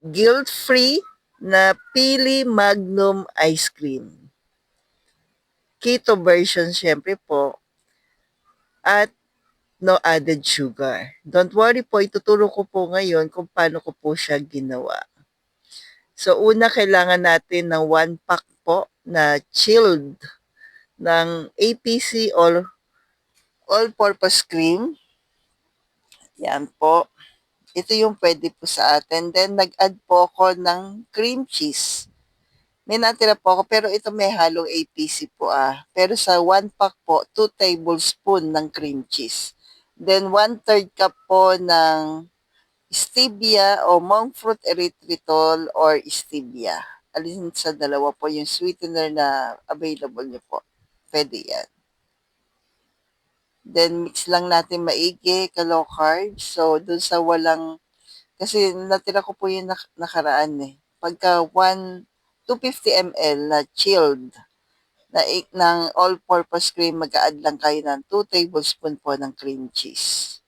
guilt-free na Pili Magnum Ice Cream. Keto version syempre po at no added sugar. Don't worry po, ituturo ko po ngayon kung paano ko po siya ginawa. So una kailangan natin ng 1 pack po na chilled ng APC or all-purpose cream. Yan po. Ito yung pwede po sa atin. Then nag-add po ako ng cream cheese. May natira po ako pero ito may halong APC po Pero sa 1 pack po, 2 tablespoon ng cream cheese. Then 1/3 cup po ng stevia o monk fruit erythritol or stevia. Alin sa dalawa po yung sweetener na available nyo po. Pwede yan. Then mix lang natin maigi, low carb. So dun sa walang, kasi natira ko po yung nakaraan Pagka 250 ml na chilled ng all-purpose cream, mag-add lang kayo ng 2 tablespoon po ng cream cheese.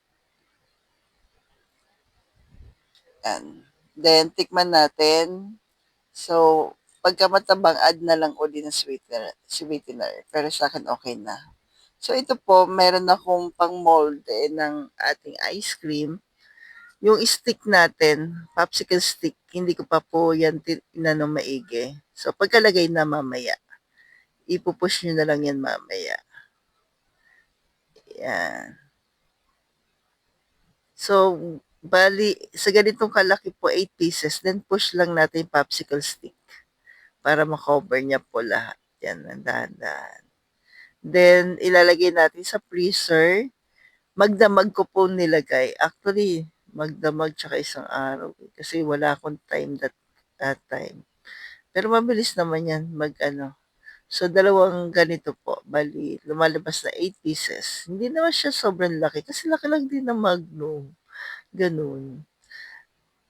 Yan. Then, tikman natin. So, pagka matabang, add na lang uli ng sweetener. Pero sa akin, okay na. So, ito po, meron akong pang mold ng ating ice cream. Yung stick natin, popsicle stick, hindi ko pa po yan maigi. So, pagkalagay na mamaya, ipupush nyo na lang yan mamaya. Yan. So, bali, sa ganitong kalaki po, 8 pieces, then push lang natin yung popsicle stick para makover niya po lahat. Yan, dahan-dahan. Then, ilalagay natin sa freezer. Magdamag ko po nilagay. Actually, magdamag tsaka isang araw. Kasi wala akong time that time. Pero mabilis naman yan So, dalawang ganito po. Bali, lumalabas na 8 pieces. Hindi naman siya sobrang laki. Kasi laki lang din ng Magnum. Ganun.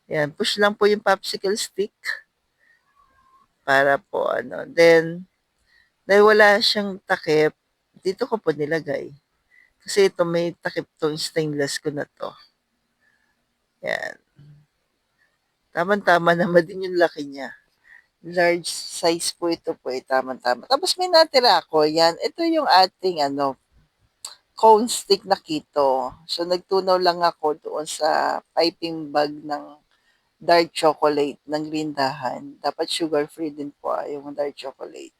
Yan, push lang po yung popsicle stick. Para po Then, dahil wala siyang takip, dito ko po nilagay. Kasi ito may takip tong stainless ko na to. Yan. Tama-tama naman din yung laki niya. Large size po ito po tama-tama. Tapos may natira ako. Yan. Ito yung ating cone stick na keto. So, nagtunaw lang ako doon sa piping bag ng dark chocolate ng Lindahan. Dapat sugar-free din po yung dark chocolate.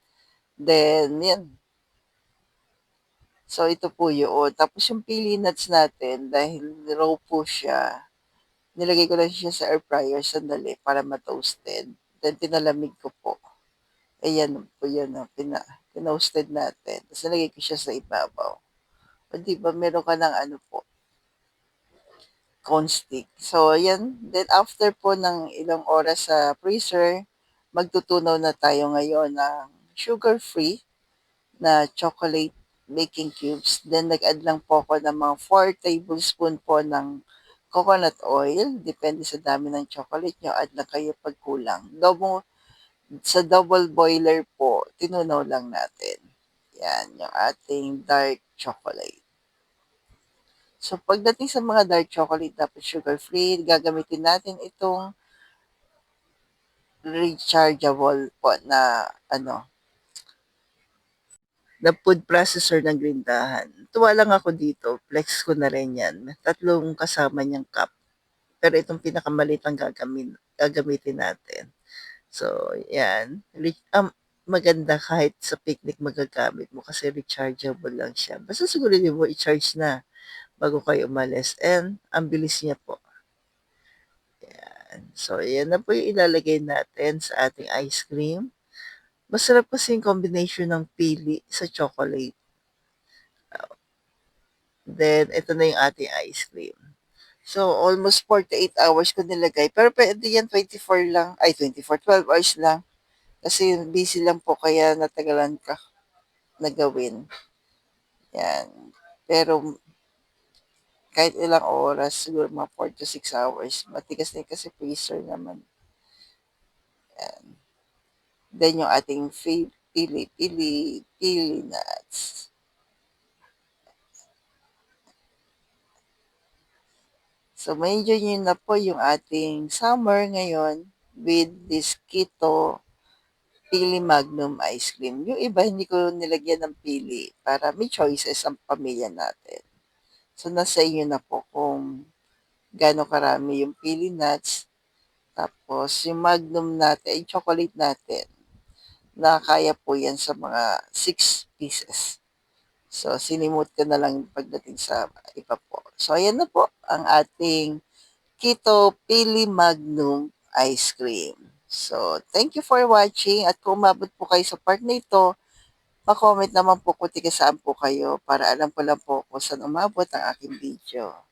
Then, yan. So, ito po yun. Tapos yung pili nuts natin, dahil raw po siya, nilagay ko lang siya sa air fryer sandali para ma-toasted. Then, pinalamig ko po. Ayan po yan. Pinoasted natin. Tapos, nilagay ko siya sa ibabaw. O, diba, meron ka ng po, cone stick. So, ayan. Then, after po ng ilang oras sa freezer, magtutunaw na tayo ngayon ng sugar-free na chocolate baking cubes. Then, nag-add lang po ako ng mga 4 tablespoon po ng coconut oil. Depende sa dami ng chocolate nyo. Add lang kayo pag kulang. Sa double boiler po, tinunaw lang natin. Yan, yung ating dark chocolate. So, pagdating sa mga dark chocolate, dapat sugar-free. Gagamitin natin itong rechargeable po na food processor ng Grindahan. Tuwa lang ako dito, flex ko na rin yan. Tatlong kasama niyang cup. Pero itong pinakamalit ang gagamitin natin. So, yan. Maganda kahit sa picnic magagamit mo kasi rechargeable lang siya. Basta siguro mo i-charge na bago kayo umalis. And, ang bilis niya po. Yan. So, yan na po yung ilalagay natin sa ating ice cream. Masarap kasi yung combination ng pili sa chocolate. Then, ito na yung ating ice cream. So, almost 48 hours ko nilagay. Pero pwede yan 24 lang. Ay, 24, 12 hours lang. Kasi busy lang po kaya natagalan ka na gawin. Yan. Pero, kahit ilang oras, siguro mga 4 to 6 hours. Matigas na kasi freezer naman. Yan. Then, yung ating pili nuts. So, ma-enjoy nyo na po yung ating summer ngayon. with this Keto Pili Magnum ice cream. Yung iba hindi ko nilagyan ng pili para may choices ang pamilya natin. So, nasa inyo na po kung gaano karami yung pili nuts. Tapos, yung Magnum natin, yung chocolate natin, na kaya po yan sa mga 6 pieces. So, sinimut ko na lang pagdating sa iba po. So, ayan na po ang ating Keto Pili Magnum ice cream. So, thank you for watching at kung umabot po kayo sa part na ito, pa-comment naman po kung tiga saan po kayo para alam ko lang po kung saan umabot ang aking video.